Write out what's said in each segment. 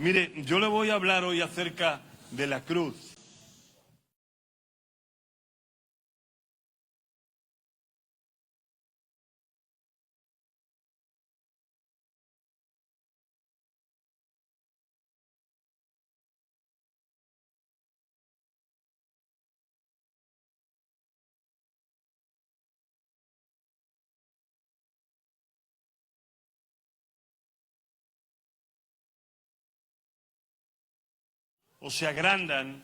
Mire, yo le voy a hablar hoy acerca de la cruz. O se agrandan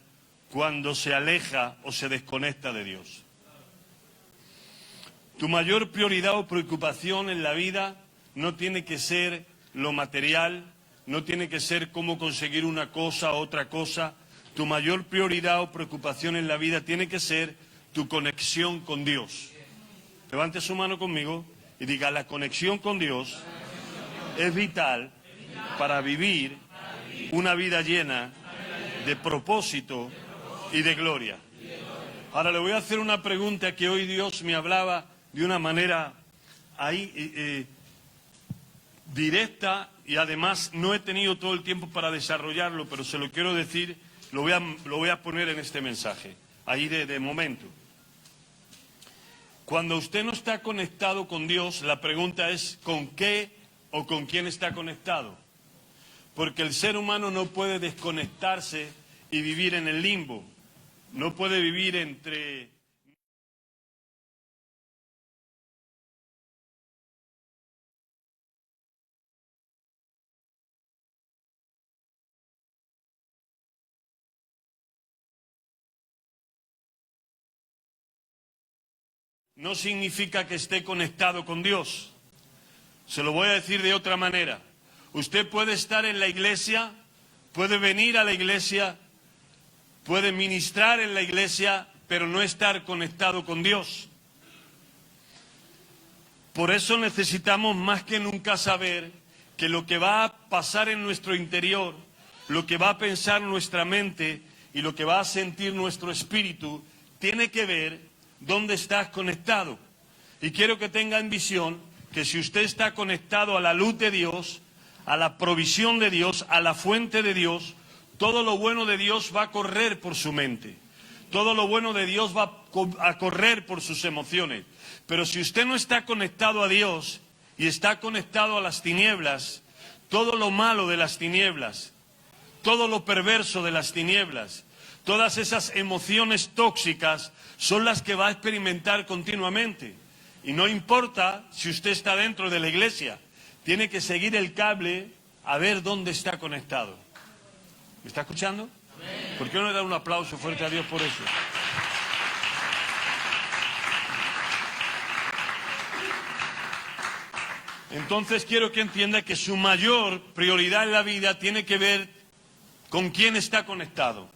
cuando se aleja o se desconecta de Dios. Tu mayor prioridad o preocupación en la vida no tiene que ser lo material, no tiene que ser cómo conseguir una cosa o otra cosa. Tu mayor prioridad o preocupación en la vida tiene que ser tu conexión con Dios. Levante su mano conmigo y diga, la conexión con Dios es vital para vivir una vida llena de propósito y de gloria. Ahora le voy a hacer una pregunta que hoy Dios me hablaba de una manera directa, y además no he tenido todo el tiempo para desarrollarlo, pero se lo quiero decir, lo voy a poner en este mensaje, ahí de momento. Cuando usted no está conectado con Dios, la pregunta es ¿con qué o con quién está conectado? Porque el ser humano no puede desconectarse y vivir en el limbo. No puede vivir entre... No significa que esté conectado con Dios. Se lo voy a decir de otra manera. Usted puede estar en la iglesia, puede venir a la iglesia, puede ministrar en la iglesia, pero no estar conectado con Dios. Por eso necesitamos más que nunca saber que lo que va a pasar en nuestro interior, lo que va a pensar nuestra mente y lo que va a sentir nuestro espíritu, tiene que ver dónde estás conectado. Y quiero que tenga en visión que si usted está conectado a la luz de Dios, a la provisión de Dios, a la fuente de Dios, todo lo bueno de Dios va a correr por su mente. Todo lo bueno de Dios va a correr por sus emociones. Pero si usted no está conectado a Dios y está conectado a las tinieblas, todo lo malo de las tinieblas, todo lo perverso de las tinieblas, todas esas emociones tóxicas son las que va a experimentar continuamente. Y no importa si usted está dentro de la iglesia, tiene que seguir el cable a ver dónde está conectado. ¿Me está escuchando? ¿Por qué no le da un aplauso fuerte a Dios por eso? Entonces quiero que entienda que su mayor prioridad en la vida tiene que ver con quién está conectado.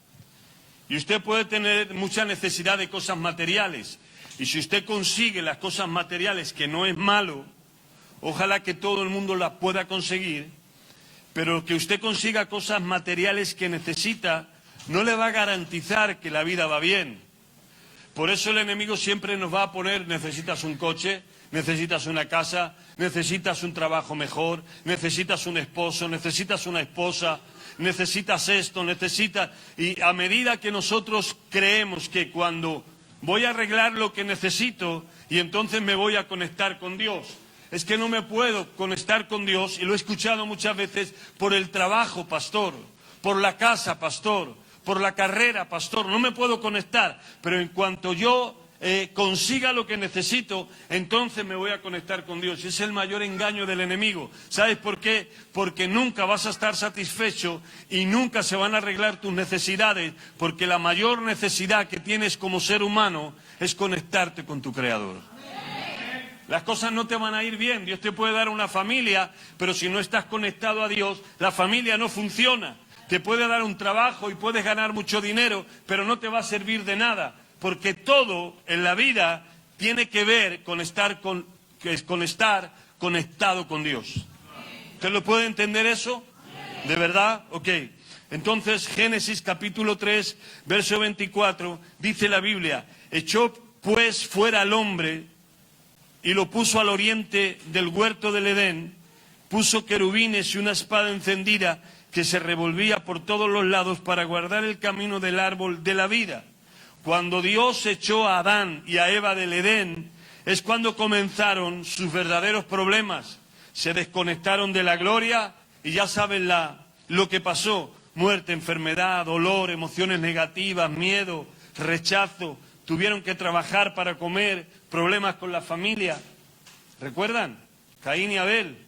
Y usted puede tener mucha necesidad de cosas materiales. Y si usted consigue las cosas materiales, que no es malo, ojalá que todo el mundo las pueda conseguir, pero que usted consiga cosas materiales que necesita, no le va a garantizar que la vida va bien. Por eso el enemigo siempre nos va a poner, necesitas un coche, necesitas una casa, necesitas un trabajo mejor, necesitas un esposo, necesitas una esposa, necesitas esto, necesitas... Y a medida que nosotros creemos que cuando voy a arreglar lo que necesito y entonces me voy a conectar con Dios, es que no me puedo conectar con Dios, y lo he escuchado muchas veces, por el trabajo, pastor, por la casa, pastor, por la carrera, pastor, no me puedo conectar, pero en cuanto yo consiga lo que necesito, entonces me voy a conectar con Dios. Y es el mayor engaño del enemigo. ¿Sabes por qué? Porque nunca vas a estar satisfecho y nunca se van a arreglar tus necesidades, porque la mayor necesidad que tienes como ser humano es conectarte con tu Creador. Las cosas no te van a ir bien. Dios te puede dar una familia, pero si no estás conectado a Dios, la familia no funciona. Te puede dar un trabajo y puedes ganar mucho dinero, pero no te va a servir de nada. Porque todo en la vida tiene que ver con estar conectado con Dios. ¿Usted lo puede entender eso? ¿De verdad? Ok. Entonces, Génesis capítulo 3, verso 24, dice la Biblia: echó pues fuera al hombre y lo puso al oriente del huerto del Edén, puso querubines y una espada encendida que se revolvía por todos los lados para guardar el camino del árbol de la vida. Cuando Dios echó a Adán y a Eva del Edén, es cuando comenzaron sus verdaderos problemas. Se desconectaron de la gloria y ya saben lo que pasó. Muerte, enfermedad, dolor, emociones negativas, miedo, rechazo. Tuvieron que trabajar para comer, problemas con la familia. ¿Recuerdan? Caín y Abel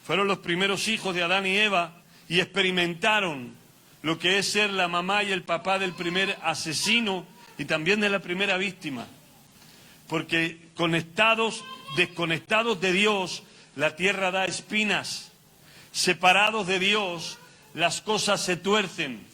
fueron los primeros hijos de Adán y Eva y experimentaron lo que es ser la mamá y el papá del primer asesino y también de la primera víctima. Porque desconectados de Dios, la tierra da espinas. Separados de Dios, las cosas se tuercen.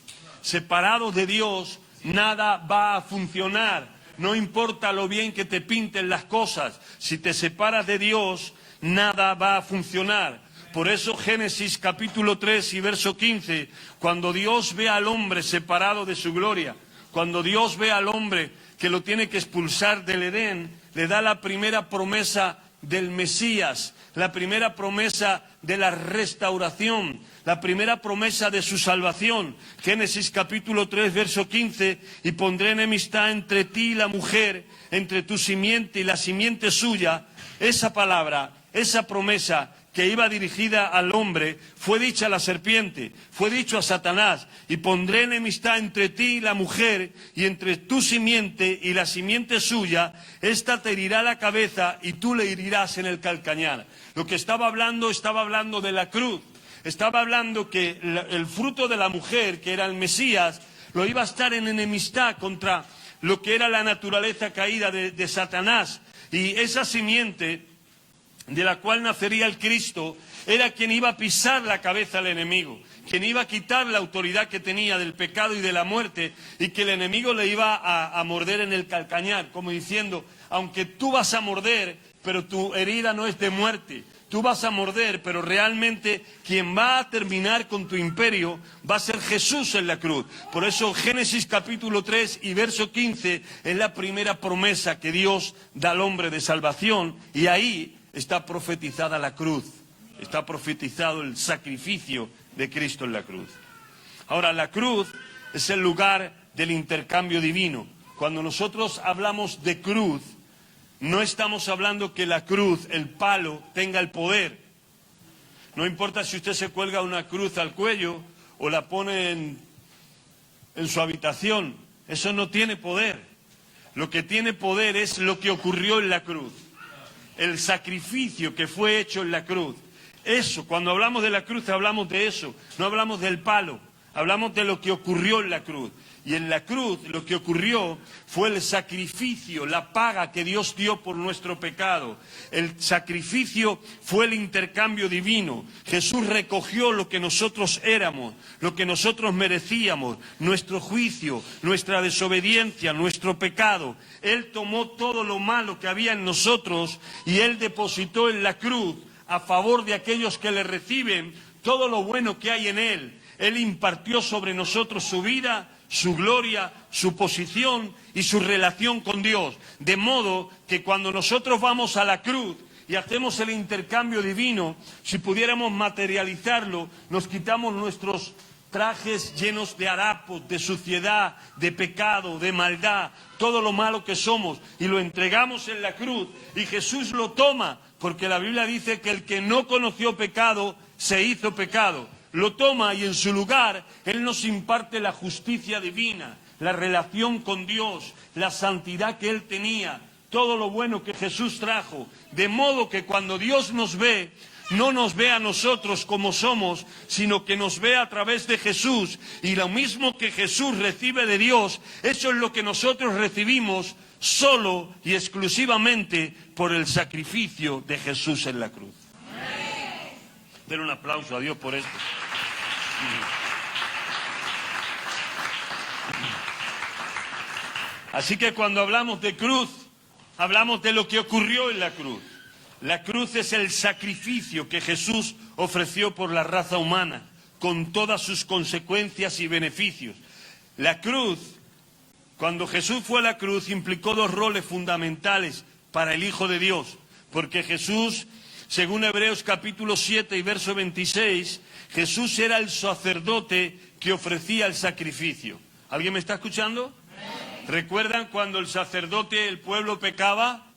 Separados de Dios, nada va a funcionar. No importa lo bien que te pinten las cosas. Si te separas de Dios, nada va a funcionar. Por eso Génesis capítulo 3 y verso 15, cuando Dios ve al hombre separado de su gloria, cuando Dios ve al hombre que lo tiene que expulsar del Edén, le da la primera promesa del Mesías, la primera promesa de la restauración, la primera promesa de su salvación. Génesis capítulo 3, verso 15, y pondré enemistad entre ti y la mujer, entre tu simiente y la simiente suya. Esa palabra, esa promesa que iba dirigida al hombre, fue dicha a la serpiente, fue dicho a Satanás, y pondré enemistad entre ti y la mujer, y entre tu simiente y la simiente suya, esta te herirá la cabeza y tú le herirás en el calcañar. Lo que estaba hablando de la cruz, estaba hablando que el fruto de la mujer, que era el Mesías, lo iba a estar en enemistad contra lo que era la naturaleza caída de Satanás, y esa simiente de la cual nacería el Cristo, era quien iba a pisar la cabeza al enemigo, quien iba a quitar la autoridad que tenía del pecado y de la muerte, y que el enemigo le iba a morder en el calcañar, como diciendo, aunque tú vas a morder, pero tu herida no es de muerte, tú vas a morder, pero realmente quien va a terminar con tu imperio va a ser Jesús en la cruz. Por eso Génesis capítulo 3 y verso 15 es la primera promesa que Dios da al hombre de salvación, y ahí está profetizada la cruz, está profetizado el sacrificio de Cristo en la cruz. Ahora, la cruz es el lugar del intercambio divino. Cuando nosotros hablamos de cruz, no estamos hablando que la cruz, el palo, tenga el poder. No importa si usted se cuelga una cruz al cuello o la pone en su habitación, eso no tiene poder. Lo que tiene poder es lo que ocurrió en la cruz. El sacrificio que fue hecho en la cruz. Eso, cuando hablamos de la cruz, hablamos de eso. No hablamos del palo, hablamos de lo que ocurrió en la cruz. Y en la cruz lo que ocurrió fue el sacrificio, la paga que Dios dio por nuestro pecado. El sacrificio fue el intercambio divino. Jesús recogió lo que nosotros éramos, lo que nosotros merecíamos, nuestro juicio, nuestra desobediencia, nuestro pecado. Él tomó todo lo malo que había en nosotros y Él depositó en la cruz a favor de aquellos que le reciben todo lo bueno que hay en Él. Él impartió sobre nosotros su vida, su gloria, su posición y su relación con Dios. De modo que cuando nosotros vamos a la cruz y hacemos el intercambio divino, si pudiéramos materializarlo, nos quitamos nuestros trajes llenos de harapos, de suciedad, de pecado, de maldad, todo lo malo que somos, y lo entregamos en la cruz, y Jesús lo toma, porque la Biblia dice que el que no conoció pecado, se hizo pecado. Lo toma y en su lugar Él nos imparte la justicia divina, la relación con Dios, la santidad que Él tenía, todo lo bueno que Jesús trajo. De modo que cuando Dios nos ve, no nos ve a nosotros como somos, sino que nos ve a través de Jesús. Y lo mismo que Jesús recibe de Dios, eso es lo que nosotros recibimos solo y exclusivamente por el sacrificio de Jesús en la cruz. Den un aplauso a Dios por esto. Así que cuando hablamos de cruz, hablamos de lo que ocurrió en la cruz. La cruz es el sacrificio que Jesús ofreció por la raza humana, con todas sus consecuencias y beneficios. La cruz, cuando Jesús fue a la cruz, implicó dos roles fundamentales para el Hijo de Dios, porque Jesús Según Hebreos capítulo 7 y verso 26, Jesús era el sacerdote que ofrecía el sacrificio. ¿Alguien me está escuchando? ¿Recuerdan cuando el sacerdote, el pueblo pecaba?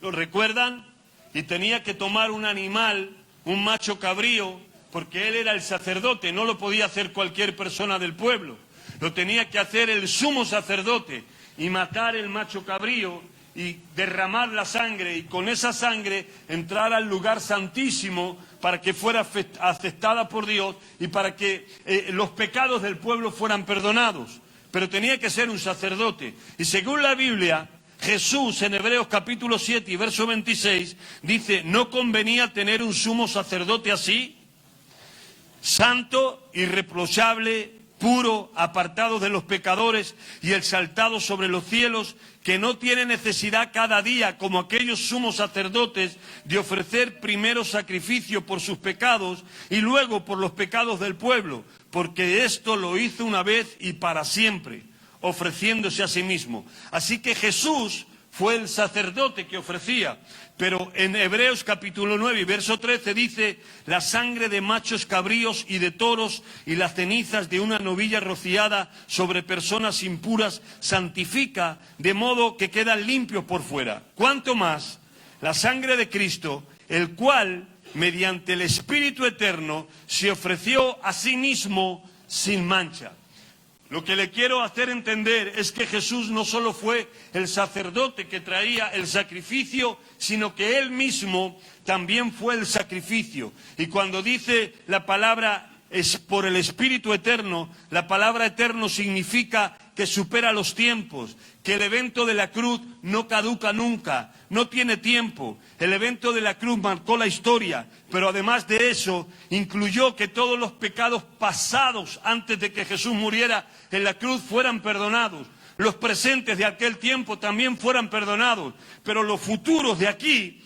¿Lo recuerdan? Y tenía que tomar un animal, un macho cabrío, porque él era el sacerdote, no lo podía hacer cualquier persona del pueblo. Lo tenía que hacer el sumo sacerdote y matar el macho cabrío y derramar la sangre y con esa sangre entrar al lugar santísimo para que fuera aceptada por Dios y para que los pecados del pueblo fueran perdonados. Pero tenía que ser un sacerdote. Y según la Biblia, Jesús en Hebreos capítulo 7 y verso 26 dice, ¿no convenía tener un sumo sacerdote así? Santo, irreprochable, puro, apartado de los pecadores y exaltado sobre los cielos, que no tiene necesidad cada día, como aquellos sumos sacerdotes, de ofrecer primero sacrificio por sus pecados y luego por los pecados del pueblo, porque esto lo hizo una vez y para siempre, ofreciéndose a sí mismo. Así que Jesús fue el sacerdote que ofrecía. Pero en Hebreos capítulo 9 y verso 13 dice, la sangre de machos cabríos y de toros y las cenizas de una novilla rociada sobre personas impuras santifica, de modo que quedan limpios por fuera. ¿Cuánto más la sangre de Cristo, el cual, mediante el Espíritu Eterno, se ofreció a sí mismo sin mancha? Lo que le quiero hacer entender es que Jesús no solo fue el sacerdote que traía el sacrificio, sino que Él mismo también fue el sacrificio. Y cuando dice la palabra es por el Espíritu Eterno, la palabra eterno significa que supera los tiempos, que el evento de la cruz no caduca nunca, no tiene tiempo. El evento de la cruz marcó la historia, pero además de eso, incluyó que todos los pecados pasados antes de que Jesús muriera en la cruz fueran perdonados. Los presentes de aquel tiempo también fueran perdonados, pero los futuros de aquí,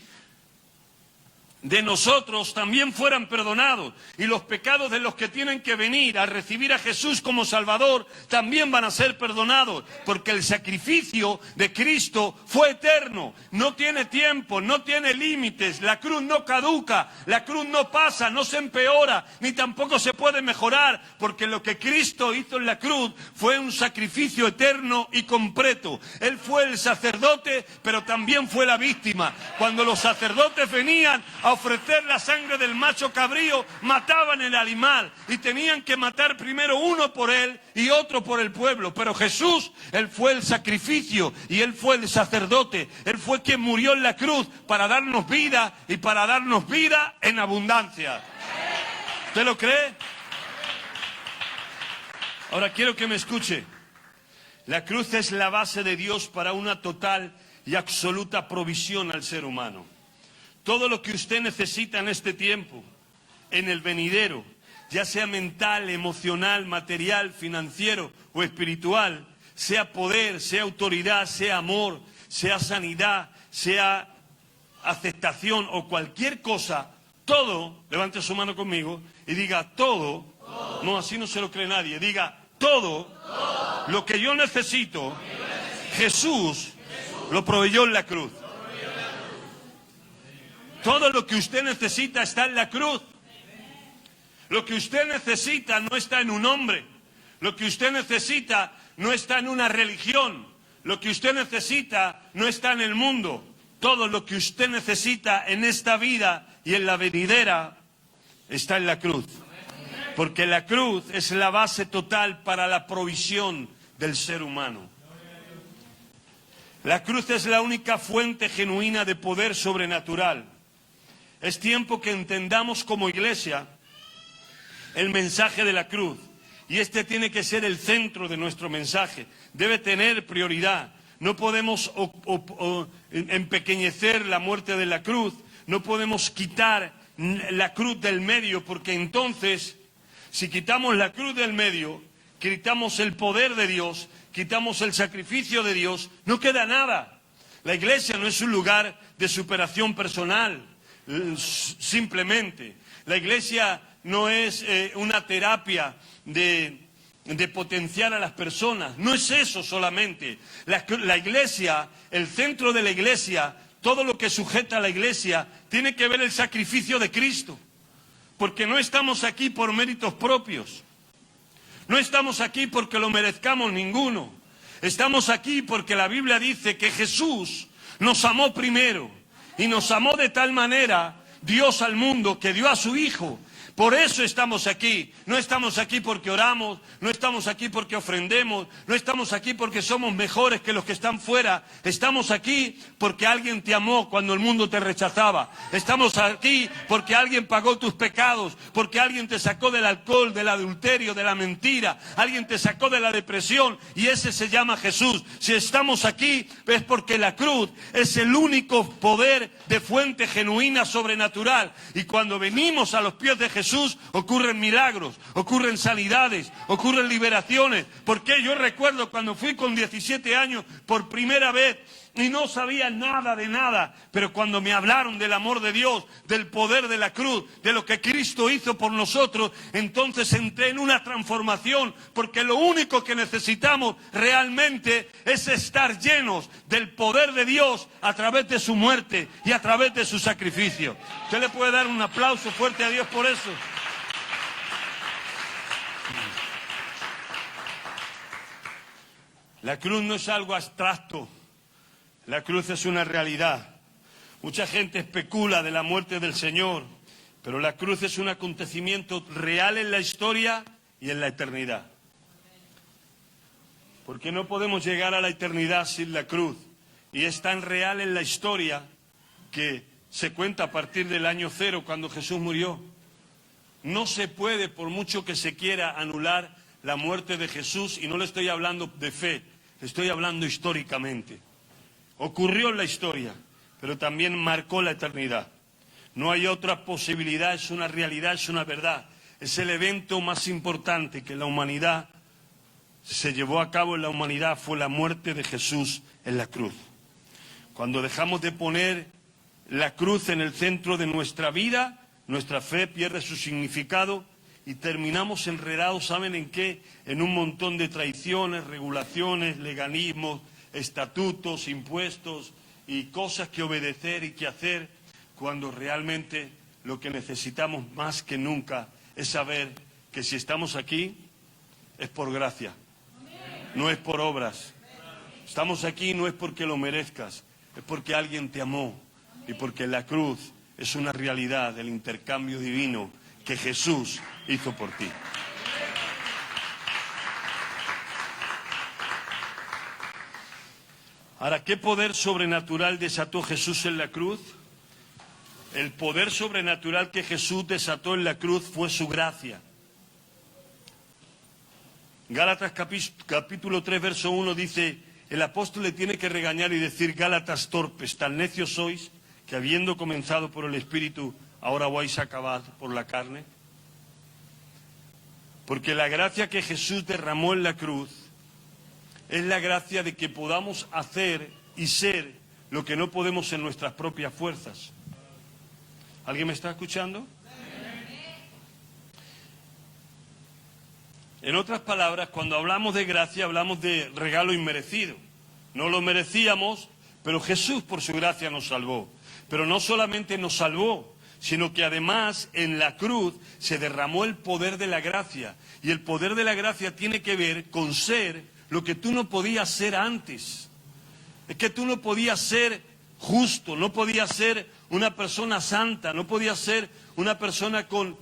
de nosotros, también fueran perdonados. Y los pecados de los que tienen que venir a recibir a Jesús como Salvador también van a ser perdonados, porque el sacrificio de Cristo fue eterno, no tiene tiempo, no tiene límites. La cruz no caduca, la cruz no pasa, no se empeora, ni tampoco se puede mejorar, porque lo que Cristo hizo en la cruz fue un sacrificio eterno y completo. Él fue el sacerdote, pero también fue la víctima. Cuando los sacerdotes venían a ofrecer la sangre del macho cabrío, mataban el animal y tenían que matar primero uno por él y otro por el pueblo. Pero Jesús, Él fue el sacrificio y Él fue el sacerdote. Él fue quien murió en la cruz para darnos vida y para darnos vida en abundancia. ¿Usted lo cree? Ahora quiero que me escuche. La cruz es la base de Dios para una total y absoluta provisión al ser humano. Todo lo que usted necesita en este tiempo, en el venidero, ya sea mental, emocional, material, financiero o espiritual, sea poder, sea autoridad, sea amor, sea sanidad, sea aceptación o cualquier cosa, todo, levante su mano conmigo y diga todo, no, así no se lo cree nadie, diga todo lo que yo necesito, Jesús lo proveyó en la cruz. Todo lo que usted necesita está en la cruz. Lo que usted necesita no está en un hombre. Lo que usted necesita no está en una religión. Lo que usted necesita no está en el mundo. Todo lo que usted necesita en esta vida y en la venidera está en la cruz. Porque la cruz es la base total para la provisión del ser humano. La cruz es la única fuente genuina de poder sobrenatural. Es tiempo que entendamos como iglesia el mensaje de la cruz. Y este tiene que ser el centro de nuestro mensaje. Debe tener prioridad. No podemos empequeñecer la muerte de la cruz. No podemos quitar la cruz del medio, porque entonces, si quitamos la cruz del medio, quitamos el poder de Dios, quitamos el sacrificio de Dios, no queda nada. La iglesia no es un lugar de superación personal. Simplemente, la iglesia no es una terapia de potenciar a las personas, no es eso solamente. La iglesia, el centro de la iglesia, todo lo que sujeta a la iglesia, tiene que ver el sacrificio de Cristo. Porque no estamos aquí por méritos propios. No estamos aquí porque lo merezcamos ninguno. Estamos aquí porque la Biblia dice que Jesús nos amó primero. Y nos amó de tal manera Dios al mundo que dio a su Hijo. Por eso estamos aquí. No estamos aquí porque oramos, no estamos aquí porque ofrendemos, no estamos aquí porque somos mejores que los que están fuera. Estamos aquí porque alguien te amó cuando el mundo te rechazaba. Estamos aquí porque alguien pagó tus pecados, porque alguien te sacó del alcohol, del adulterio, de la mentira. Alguien te sacó de la depresión y ese se llama Jesús. Si estamos aquí es porque la cruz es el único poder de fuente genuina sobrenatural. Y cuando venimos a los pies de Jesús, ocurren milagros, ocurren sanidades, ocurren liberaciones. Porque yo recuerdo cuando fui con 17 años por primera vez y no sabía nada de nada, pero cuando me hablaron del amor de Dios, del poder de la cruz, de lo que Cristo hizo por nosotros, entonces entré en una transformación, porque lo único que necesitamos realmente es estar llenos del poder de Dios a través de su muerte y a través de su sacrificio. ¿Usted le puede dar un aplauso fuerte a Dios por eso? La cruz no es algo abstracto. La cruz es una realidad. Mucha gente especula de la muerte del Señor, pero la cruz es un acontecimiento real en la historia y en la eternidad. Porque no podemos llegar a la eternidad sin la cruz. Y es tan real en la historia que se cuenta a partir del año 0, cuando Jesús murió. No se puede, por mucho que se quiera, anular la muerte de Jesús, y no le estoy hablando de fe, le estoy hablando históricamente. Ocurrió en la historia, pero también marcó la eternidad. No hay otra posibilidad, es una realidad, es una verdad. Es el evento más importante que la humanidad se llevó a cabo en la humanidad, fue la muerte de Jesús en la cruz. Cuando dejamos de poner la cruz en el centro de nuestra vida, nuestra fe pierde su significado y terminamos enredados, ¿saben en qué? En un montón de traiciones, regulaciones, legalismos, estatutos, impuestos y cosas que obedecer y que hacer, cuando realmente lo que necesitamos más que nunca es saber que si estamos aquí es por gracia, no es por obras. Estamos aquí no es porque lo merezcas, es porque alguien te amó y porque la cruz es una realidad del intercambio divino que Jesús hizo por ti. Ahora, ¿qué poder sobrenatural desató Jesús en la cruz? El poder sobrenatural que Jesús desató en la cruz fue su gracia. Gálatas capítulo 3, verso 1 dice, el apóstol le tiene que regañar y decir, Gálatas torpes, tan necios sois, que habiendo comenzado por el Espíritu, ahora vais a acabar por la carne. Porque la gracia que Jesús derramó en la cruz es la gracia de que podamos hacer y ser lo que no podemos en nuestras propias fuerzas. ¿Alguien me está escuchando? En otras palabras, cuando hablamos de gracia, hablamos de regalo inmerecido. No lo merecíamos, pero Jesús por su gracia nos salvó. Pero no solamente nos salvó, sino que además en la cruz se derramó el poder de la gracia. Y el poder de la gracia tiene que ver con ser lo que tú no podías ser antes. Es que tú no podías ser justo, no podías ser una persona santa, no podías ser una persona con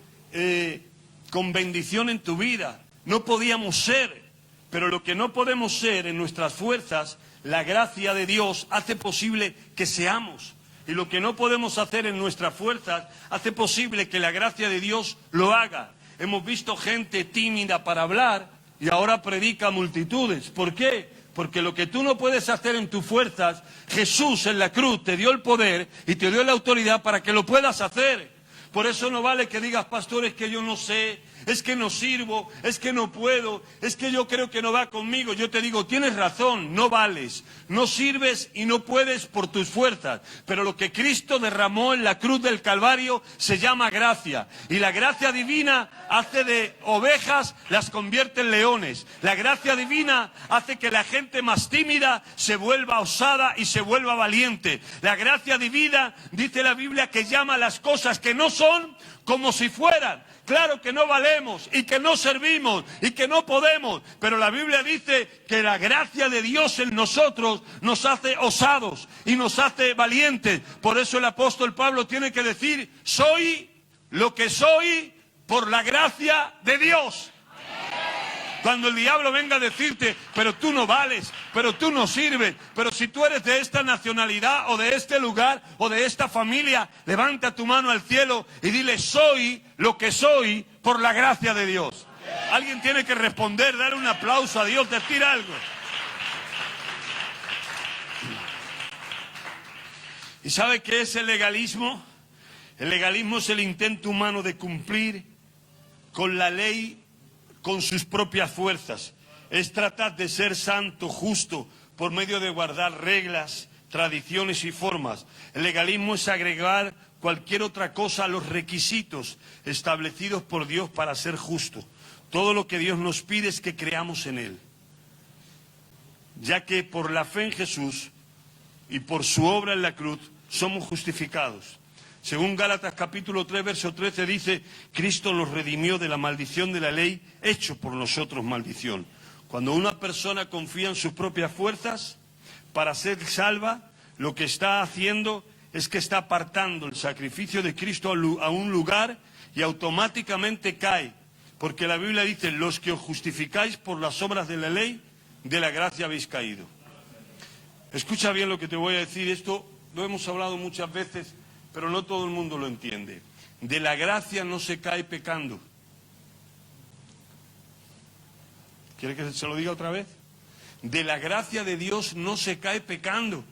bendición en tu vida. No podíamos ser, pero lo que no podemos ser en nuestras fuerzas, la gracia de Dios hace posible que seamos. Y lo que no podemos hacer en nuestras fuerzas, hace posible que la gracia de Dios lo haga. Hemos visto gente tímida para hablar y ahora predica a multitudes. ¿Por qué? Porque lo que tú no puedes hacer en tus fuerzas, Jesús en la cruz te dio el poder y te dio la autoridad para que lo puedas hacer. Por eso no vale que digas, pastores, que yo no sé, es que no sirvo, es que no puedo, es que yo creo que no va conmigo. Yo te digo, tienes razón, no vales, no sirves y no puedes por tus fuerzas. Pero lo que Cristo derramó en la cruz del Calvario se llama gracia. Y la gracia divina hace de ovejas, las convierte en leones. La gracia divina hace que la gente más tímida se vuelva osada y se vuelva valiente. La gracia divina, dice la Biblia, que llama las cosas que no son como si fueran. Claro que no valemos y que no servimos y que no podemos, pero la Biblia dice que la gracia de Dios en nosotros nos hace osados y nos hace valientes. Por eso el apóstol Pablo tiene que decir, soy lo que soy por la gracia de Dios. Cuando el diablo venga a decirte, pero tú no vales, pero tú no sirves, pero si tú eres de esta nacionalidad o de este lugar o de esta familia, levanta tu mano al cielo y dile, soy lo que soy por la gracia de Dios. Alguien tiene que responder, dar un aplauso a Dios, decir algo. ¿Y sabe qué es el legalismo? El legalismo es el intento humano de cumplir con la ley con sus propias fuerzas. Es tratar de ser santo, justo, por medio de guardar reglas, tradiciones y formas. El legalismo es agregar cualquier otra cosa a los requisitos establecidos por Dios para ser justo. Todo lo que Dios nos pide es que creamos en Él. Ya que por la fe en Jesús y por su obra en la cruz somos justificados. Según Gálatas capítulo 3, verso 13 dice, Cristo nos redimió de la maldición de la ley, hecho por nosotros maldición. Cuando una persona confía en sus propias fuerzas para ser salva, lo que está haciendo es que está apartando el sacrificio de Cristo a un lugar y automáticamente cae. Porque la Biblia dice, los que os justificáis por las obras de la ley, de la gracia habéis caído. Escucha bien lo que te voy a decir, esto lo hemos hablado muchas veces, pero no todo el mundo lo entiende. De la gracia no se cae pecando. ¿Quiere que se lo diga otra vez? De la gracia de Dios no se cae pecando.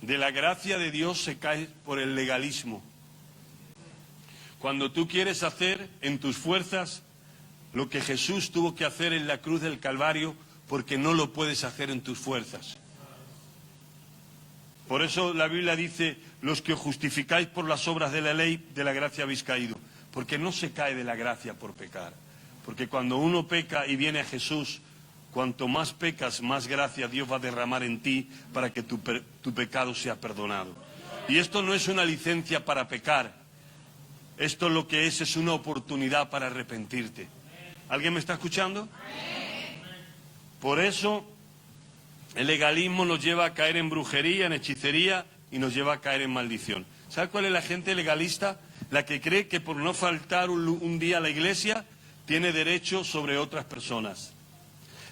De la gracia de Dios se cae por el legalismo. Cuando tú quieres hacer en tus fuerzas lo que Jesús tuvo que hacer en la cruz del Calvario, porque no lo puedes hacer en tus fuerzas. Por eso la Biblia dice, los que os justificáis por las obras de la ley, de la gracia habéis caído. Porque no se cae de la gracia por pecar. Porque cuando uno peca y viene a Jesús, cuanto más pecas, más gracia Dios va a derramar en ti para que tu pecado sea perdonado. Y esto no es una licencia para pecar. Esto lo que es una oportunidad para arrepentirte. ¿Alguien me está escuchando? Por eso el legalismo nos lleva a caer en brujería, en hechicería y nos lleva a caer en maldición. ¿Sabe cuál es la gente legalista? La que cree que por no faltar un día a la iglesia tiene derecho sobre otras personas.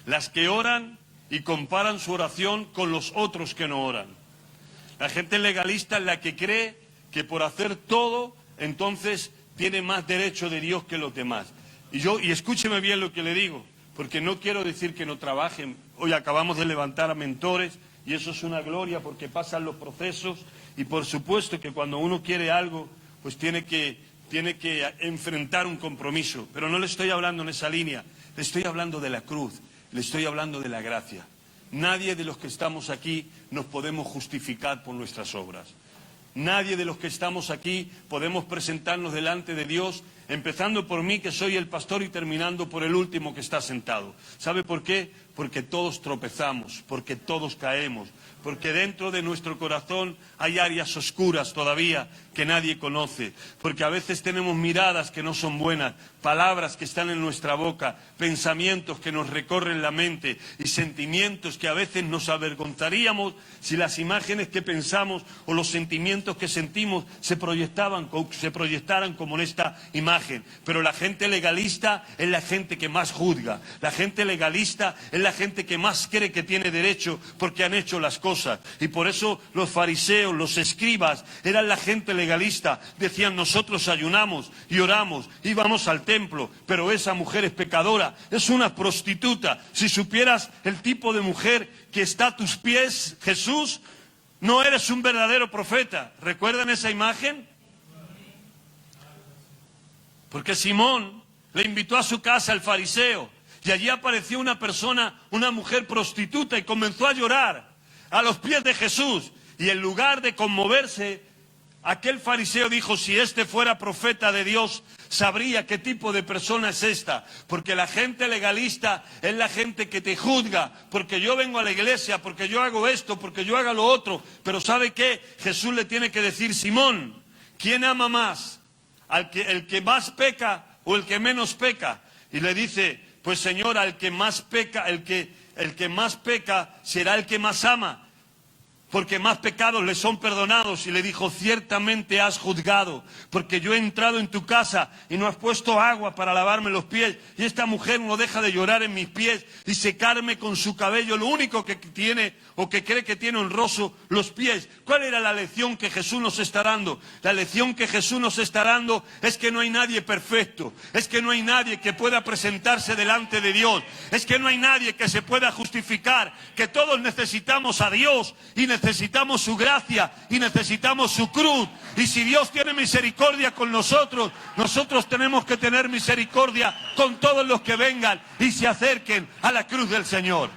Las que oran y comparan su oración con los otros que no oran. La gente legalista es la que cree que por hacer todo, entonces tiene más derecho de Dios que los demás. Y escúcheme bien lo que le digo, porque no quiero decir que no trabajen. Hoy acabamos de levantar a mentores y eso es una gloria porque pasan los procesos y por supuesto que cuando uno quiere algo, pues tiene que enfrentar un compromiso. Pero no le estoy hablando en esa línea, le estoy hablando de la cruz, le estoy hablando de la gracia. Nadie de los que estamos aquí nos podemos justificar por nuestras obras. Nadie de los que estamos aquí podemos presentarnos delante de Dios, empezando por mí, que soy el pastor, y terminando por el último que está sentado. ¿Sabe por qué? Porque todos tropezamos, porque todos caemos, porque dentro de nuestro corazón hay áreas oscuras todavía que nadie conoce, porque a veces tenemos miradas que no son buenas, palabras que están en nuestra boca, pensamientos que nos recorren la mente y sentimientos que a veces nos avergonzaríamos si las imágenes que pensamos o los sentimientos que sentimos se proyectaran como en esta imagen. Pero la gente legalista es la gente que más juzga, la gente legalista es la gente que más cree que tiene derecho porque han hecho las cosas. Y por eso los fariseos, los escribas, eran la gente legalista. Decían, nosotros ayunamos y oramos y vamos al templo, pero esa mujer es pecadora, es una prostituta. Si supieras el tipo de mujer que está a tus pies, Jesús, no eres un verdadero profeta. ¿Recuerdan esa imagen? Porque Simón le invitó a su casa al fariseo y allí apareció una persona, una mujer prostituta, y comenzó a llorar a los pies de Jesús. Y en lugar de conmoverse, aquel fariseo dijo: si este fuera profeta de Dios, sabría qué tipo de persona es esta. Porque la gente legalista es la gente que te juzga, porque yo vengo a la iglesia, porque yo hago esto, porque yo hago lo otro. Pero ¿sabe qué? Jesús le tiene que decir: Simón, ¿quién ama más? ¿El que más peca o el que menos peca? Y le dice: pues Señor, al que más peca, el que más peca será el que más ama, porque más pecados le son perdonados. Y le dijo: ciertamente has juzgado, porque yo he entrado en tu casa y no has puesto agua para lavarme los pies, y esta mujer no deja de llorar en mis pies y secarme con su cabello, lo único que tiene o que cree que tiene honroso los pies. ¿Cuál era la lección que Jesús nos está dando? La lección que Jesús nos está dando es que no hay nadie perfecto, es que no hay nadie que pueda presentarse delante de Dios, es que no hay nadie que se pueda justificar, que todos necesitamos a Dios y necesitamos su gracia y necesitamos su cruz. Y si Dios tiene misericordia con nosotros, nosotros tenemos que tener misericordia con todos los que vengan y se acerquen a la cruz del Señor.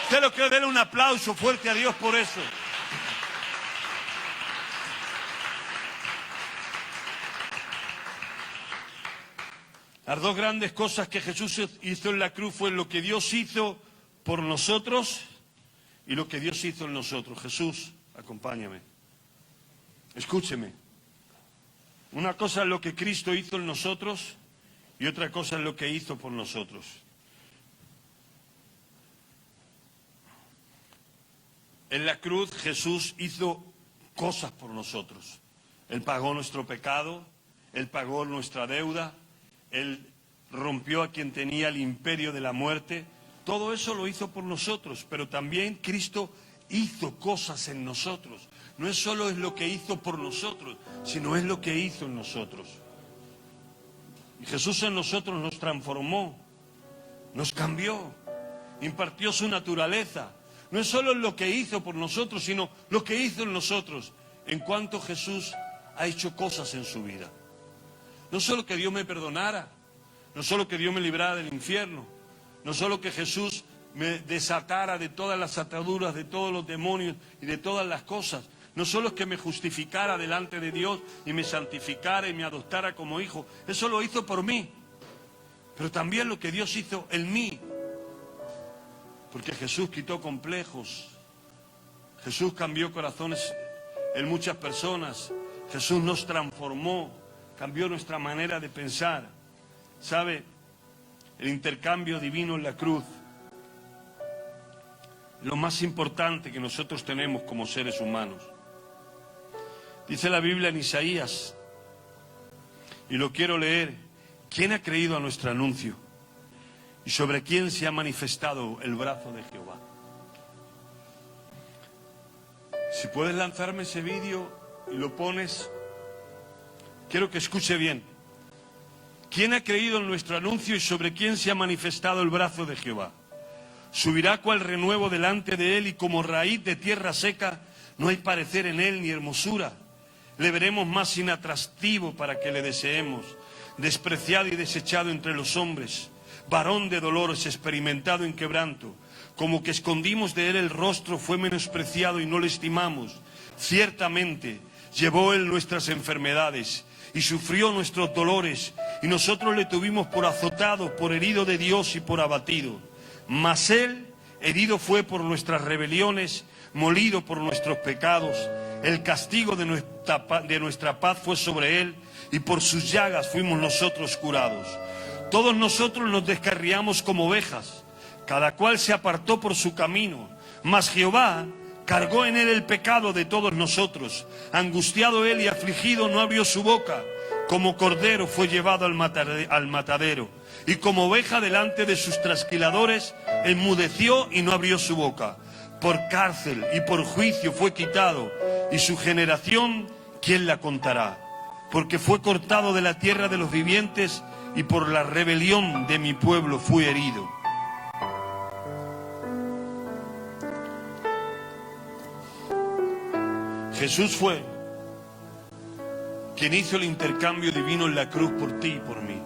Usted lo quiere, darle un aplauso fuerte a Dios por eso. Las dos grandes cosas que Jesús hizo en la cruz fue lo que Dios hizo por nosotros y lo que Dios hizo en nosotros. Jesús, acompáñame. Escúcheme. Una cosa es lo que Cristo hizo en nosotros y otra cosa es lo que hizo por nosotros. En la cruz Jesús hizo cosas por nosotros. Él pagó nuestro pecado, Él pagó nuestra deuda, Él rompió a quien tenía el imperio de la muerte. Todo eso lo hizo por nosotros, pero también Cristo hizo cosas en nosotros. No es solo es lo que hizo por nosotros, sino es lo que hizo en nosotros. Y Jesús en nosotros nos transformó, nos cambió, impartió su naturaleza. No es solo lo que hizo por nosotros, sino lo que hizo en nosotros. En cuanto Jesús ha hecho cosas en su vida. No solo que Dios me perdonara, no solo que Dios me librara del infierno, no solo que Jesús me desatara de todas las ataduras, de todos los demonios y de todas las cosas. No solo es que me justificara delante de Dios y me santificara y me adoptara como hijo. Eso lo hizo por mí. Pero también lo que Dios hizo en mí. Porque Jesús quitó complejos. Jesús cambió corazones en muchas personas. Jesús nos transformó, cambió nuestra manera de pensar. ¿Sabe? El intercambio divino en la cruz, lo más importante que nosotros tenemos como seres humanos. Dice la Biblia en Isaías, y lo quiero leer: ¿quién ha creído a nuestro anuncio? ¿Y sobre quién se ha manifestado el brazo de Jehová? Si puedes lanzarme ese vídeo y lo pones, quiero que escuche bien. ¿Quién ha creído en nuestro anuncio y sobre quién se ha manifestado el brazo de Jehová? Subirá cual renuevo delante de él, y como raíz de tierra seca no hay parecer en él ni hermosura. Le veremos más inatractivo para que le deseemos, despreciado y desechado entre los hombres, varón de dolores, experimentado en quebranto. Como que escondimos de él el rostro, fue menospreciado y no le estimamos. Ciertamente llevó él nuestras enfermedades y sufrió nuestros dolores, y nosotros le tuvimos por azotado, por herido de Dios y por abatido. Mas él herido fue por nuestras rebeliones, molido por nuestros pecados. El castigo de nuestra paz fue sobre él, y por sus llagas fuimos nosotros curados. Todos nosotros nos descarriamos como ovejas, cada cual se apartó por su camino, mas Jehová cargó en él el pecado de todos nosotros. Angustiado él y afligido no abrió su boca. Como cordero fue llevado al matadero, y como oveja delante de sus trasquiladores enmudeció y no abrió su boca. Por cárcel y por juicio fue quitado, y su generación, ¿quién la contará? Porque fue cortado de la tierra de los vivientes, y por la rebelión de mi pueblo fui herido. Jesús fue quien hizo el intercambio divino en la cruz por ti y por mí.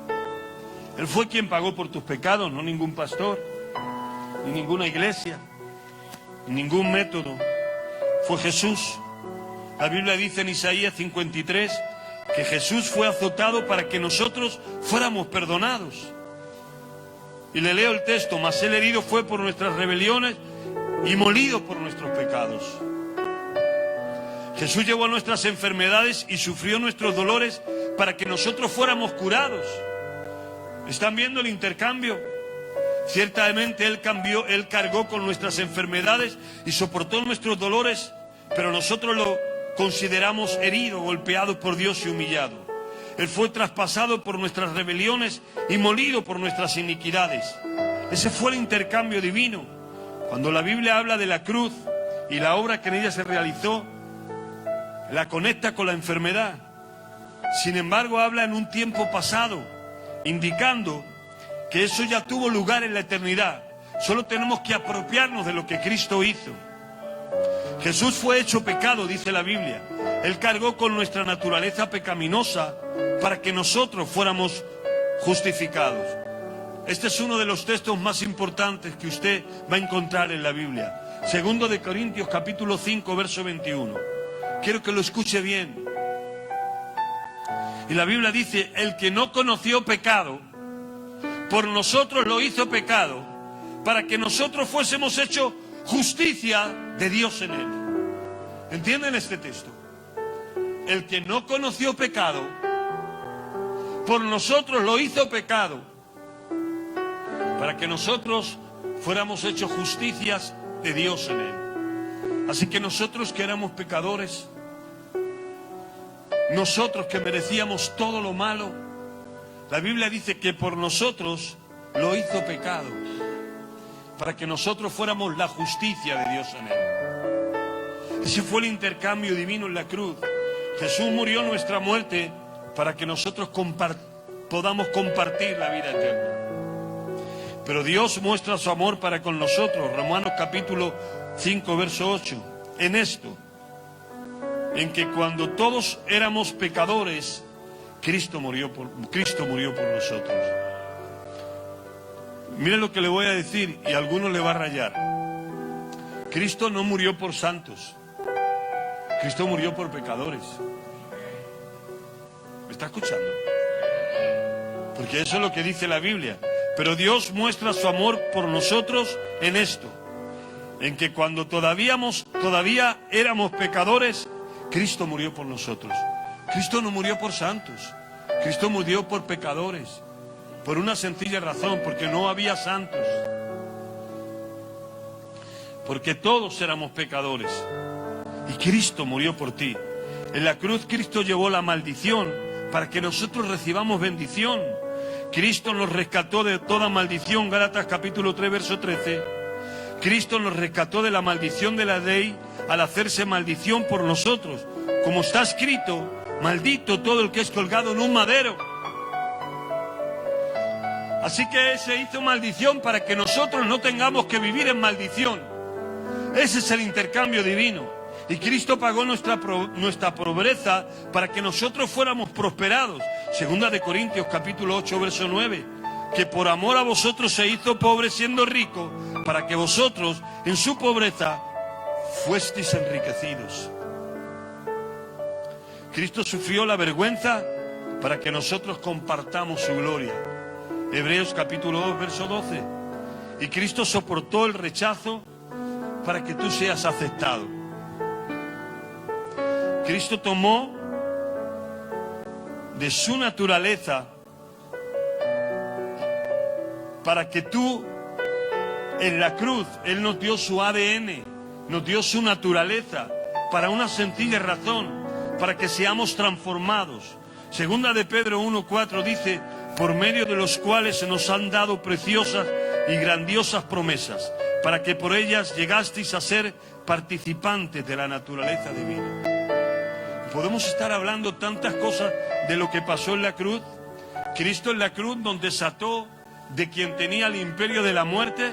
Él fue quien pagó por tus pecados, no ningún pastor, ni ninguna iglesia, ni ningún método. Fue Jesús. La Biblia dice en Isaías 53 que Jesús fue azotado para que nosotros fuéramos perdonados. Y le leo el texto: mas él herido fue por nuestras rebeliones y molido por nuestros pecados. Jesús llevó nuestras enfermedades y sufrió nuestros dolores para que nosotros fuéramos curados. ¿Están viendo el intercambio? Ciertamente Él cargó con nuestras enfermedades y soportó nuestros dolores, pero nosotros lo consideramos herido, golpeado por Dios y humillado. Él fue traspasado por nuestras rebeliones y molido por nuestras iniquidades. Ese fue el intercambio divino. Cuando la Biblia habla de la cruz y la obra que en ella se realizó, la conecta con la enfermedad. Sin embargo, habla en un tiempo pasado, indicando que eso ya tuvo lugar en la eternidad. Solo tenemos que apropiarnos de lo que Cristo hizo. Jesús fue hecho pecado, dice la Biblia. Él cargó con nuestra naturaleza pecaminosa para que nosotros fuéramos justificados. Este es uno de los textos más importantes que usted va a encontrar en la Biblia. Segundo de Corintios capítulo 5, verso 21. Quiero que lo escuche bien. Y la Biblia dice: el que no conoció pecado, por nosotros lo hizo pecado, para que nosotros fuésemos hechos justicia de Dios en él. ¿Entienden este texto? El que no conoció pecado, por nosotros lo hizo pecado, para que nosotros fuéramos hechos justicias de Dios en él. Así que nosotros que éramos pecadores, nosotros que merecíamos todo lo malo, la Biblia dice que por nosotros lo hizo pecado, para que nosotros fuéramos la justicia de Dios en él. Ese fue el intercambio divino en la cruz. Jesús murió nuestra muerte para que nosotros podamos compartir la vida eterna. Pero Dios muestra su amor para con nosotros. Romanos capítulo 5, verso 8. En esto, en que cuando todos éramos pecadores, Cristo murió por nosotros. Miren lo que le voy a decir y a algunos le va a rayar. Cristo no murió por santos. Cristo murió por pecadores. ¿Me está escuchando? Porque eso es lo que dice la Biblia. Pero Dios muestra su amor por nosotros en esto: en que cuando todavía éramos pecadores, Cristo murió por nosotros. Cristo no murió por santos. Cristo murió por pecadores. Por una sencilla razón: porque no había santos. Porque todos éramos pecadores. Y Cristo murió por ti. En la cruz Cristo llevó la maldición para que nosotros recibamos bendición. Cristo nos rescató de toda maldición. Gálatas capítulo 3, verso 13. Cristo nos rescató de la maldición de la ley al hacerse maldición por nosotros. Como está escrito: maldito todo el que es colgado en un madero. Así que se hizo maldición para que nosotros no tengamos que vivir en maldición. Ese es el intercambio divino. Y Cristo pagó nuestra pobreza para que nosotros fuéramos prosperados. Segunda de Corintios capítulo 8, verso 9. Que por amor a vosotros se hizo pobre siendo rico, para que vosotros en su pobreza fuesteis enriquecidos. Cristo sufrió la vergüenza para que nosotros compartamos su gloria. Hebreos capítulo 2, verso 12. Y Cristo soportó el rechazo para que tú seas aceptado. Cristo tomó de su naturaleza para que tú, en la cruz, Él nos dio su ADN, nos dio su naturaleza, para una sencilla razón: para que seamos transformados. Segunda de Pedro 1:4 dice: por medio de los cuales se nos han dado preciosas y grandiosas promesas, para que por ellas llegasteis a ser participantes de la naturaleza divina. Podemos estar hablando tantas cosas de lo que pasó en la cruz. Cristo en la cruz nos desató de quien tenía el imperio de la muerte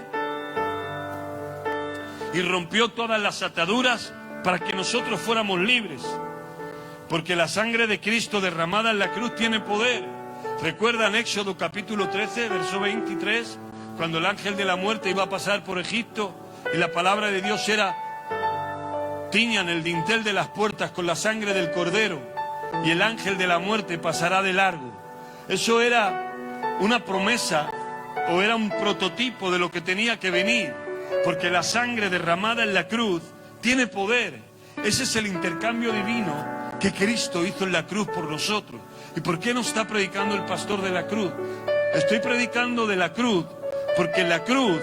y rompió todas las ataduras para que nosotros fuéramos libres. Porque la sangre de Cristo derramada en la cruz tiene poder. ¿Recuerdan Éxodo capítulo 13, verso 23? Cuando el ángel de la muerte iba a pasar por Egipto y la palabra de Dios era: tiñan el dintel de las puertas con la sangre del cordero y el ángel de la muerte pasará de largo. Eso era una promesa o era un prototipo de lo que tenía que venir, porque la sangre derramada en la cruz tiene poder. Ese es el intercambio divino que Cristo hizo en la cruz por nosotros. ¿Y por qué no está predicando el pastor de la cruz? Estoy predicando de la cruz porque la cruz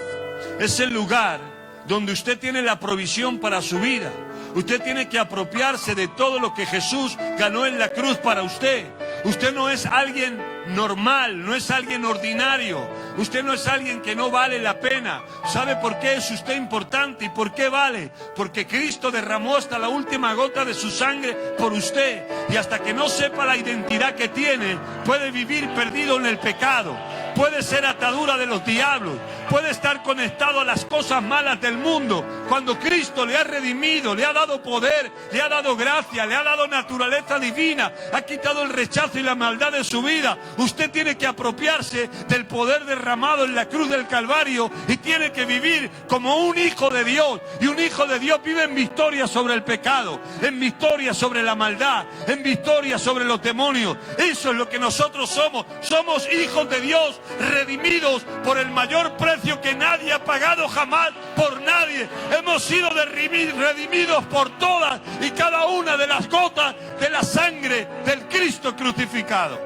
es el lugar donde usted tiene la provisión para su vida. Usted tiene que apropiarse de todo lo que Jesús ganó en la cruz para usted. Usted no es alguien normal, no es alguien ordinario. Usted no es alguien que no vale la pena. ¿Sabe por qué es usted importante y por qué vale? Porque Cristo derramó hasta la última gota de su sangre por usted. Y hasta que no sepa la identidad que tiene, puede vivir perdido en el pecado. Puede ser atadura de los diablos, puede estar conectado a las cosas malas del mundo. Cuando Cristo le ha redimido, le ha dado poder, le ha dado gracia, le ha dado naturaleza divina, ha quitado el rechazo y la maldad de su vida, usted tiene que apropiarse del poder derramado en la cruz del Calvario y tiene que vivir como un hijo de Dios. Y un hijo de Dios vive en victoria sobre el pecado, en victoria sobre la maldad, en victoria sobre los demonios. Eso es lo que nosotros somos. Somos hijos de Dios, redimidos por el mayor precio que nadie ha pagado jamás por nadie. Hemos sido redimidos por todas y cada una de las gotas de la sangre del Cristo crucificado.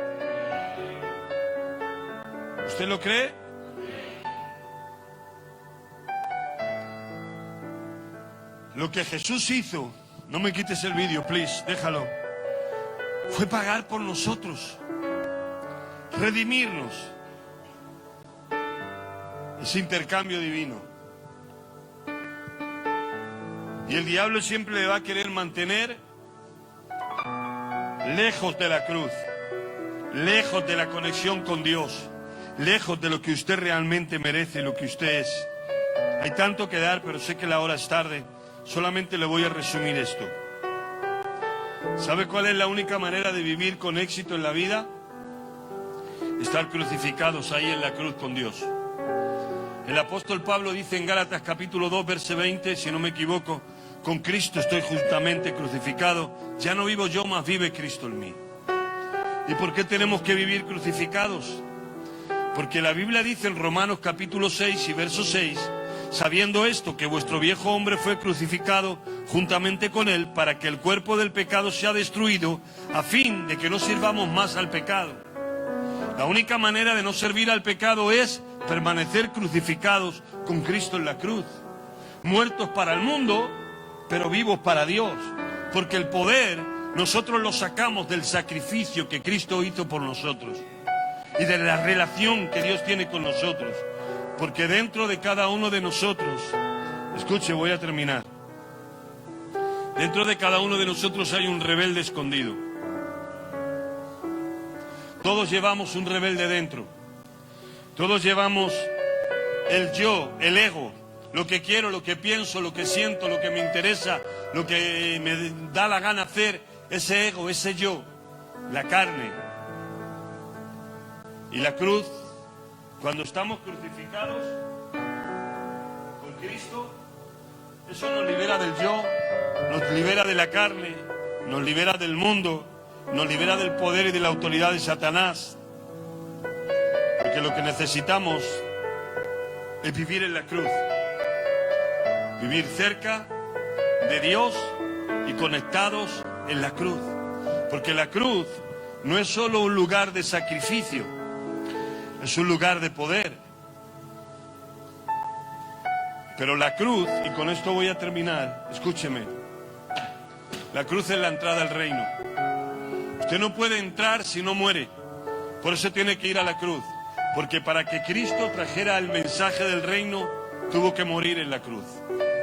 ¿Usted lo cree? Lo que Jesús hizo, no me quites el vídeo, please, déjalo, fue pagar por nosotros, redimirnos. Ese intercambio divino. Y el diablo siempre le va a querer mantener lejos de la cruz, lejos de la conexión con Dios, lejos de lo que usted realmente merece, lo que usted es. Hay tanto que dar, pero sé que la hora es tarde. Solamente le voy a resumir esto. ¿Sabe cuál es la única manera de vivir con éxito en la vida? Estar crucificados ahí en la cruz con Dios. El apóstol Pablo dice en Gálatas capítulo 2, verso 20, si no me equivoco: con Cristo estoy juntamente crucificado, ya no vivo yo, mas vive Cristo en mí. ¿Y por qué tenemos que vivir crucificados? Porque la Biblia dice en Romanos capítulo 6 y verso 6: sabiendo esto, que vuestro viejo hombre fue crucificado juntamente con él, para que el cuerpo del pecado sea destruido, a fin de que no sirvamos más al pecado. La única manera de no servir al pecado es permanecer crucificados con Cristo en la cruz. Muertos para el mundo, pero vivos para Dios. Porque el poder nosotros lo sacamos del sacrificio que Cristo hizo por nosotros y de la relación que Dios tiene con nosotros. Porque dentro de cada uno de nosotros, escuche, voy a terminar. Dentro de cada uno de nosotros hay un rebelde escondido. Todos llevamos un rebelde dentro. Todos llevamos el yo, el ego, lo que quiero, lo que pienso, lo que siento, lo que me interesa, lo que me da la gana hacer, ese ego, ese yo, la carne. Y la cruz, cuando estamos crucificados con Cristo, eso nos libera del yo, nos libera de la carne, nos libera del mundo, nos libera del poder y de la autoridad de Satanás. Porque lo que necesitamos es vivir en la cruz, vivir cerca de Dios y conectados en la cruz. Porque la cruz no es solo un lugar de sacrificio, es un lugar de poder. Pero la cruz, y con esto voy a terminar, escúcheme, la cruz es la entrada al reino. Usted no puede entrar si no muere, por eso tiene que ir a la cruz. Porque para que Cristo trajera el mensaje del reino, tuvo que morir en la cruz.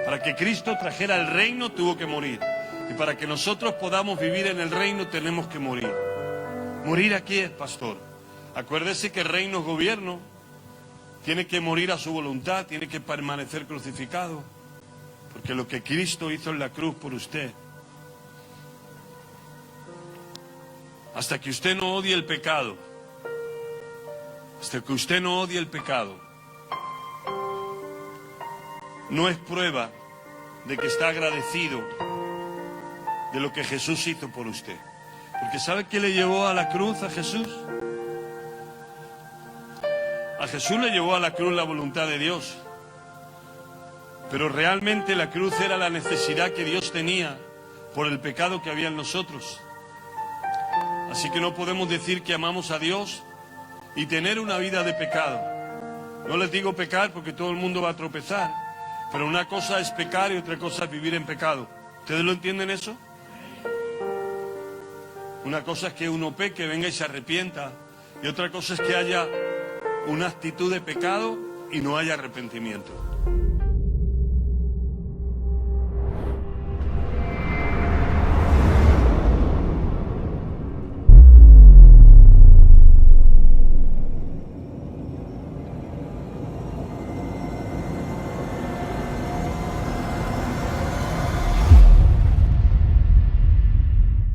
Para que Cristo trajera el reino, tuvo que morir. Y para que nosotros podamos vivir en el reino, tenemos que morir. ¿Morir a qué, pastor? Acuérdese que el reino es gobierno. Tiene que morir a su voluntad, tiene que permanecer crucificado. Porque lo que Cristo hizo en la cruz por usted hasta que usted no odie el pecado, hasta que usted no odie el pecado, no es prueba de que está agradecido de lo que Jesús hizo por usted. Porque ¿sabe qué le llevó a la cruz a Jesús? A Jesús le llevó a la cruz la voluntad de Dios. Pero realmente la cruz era la necesidad que Dios tenía por el pecado que había en nosotros. Así que no podemos decir que amamos a Dios y tener una vida de pecado. No les digo pecar porque todo el mundo va a tropezar, pero una cosa es pecar y otra cosa es vivir en pecado. ¿Ustedes lo entienden eso? Una cosa es que uno peque, venga y se arrepienta, y otra cosa es que haya una actitud de pecado y no haya arrepentimiento.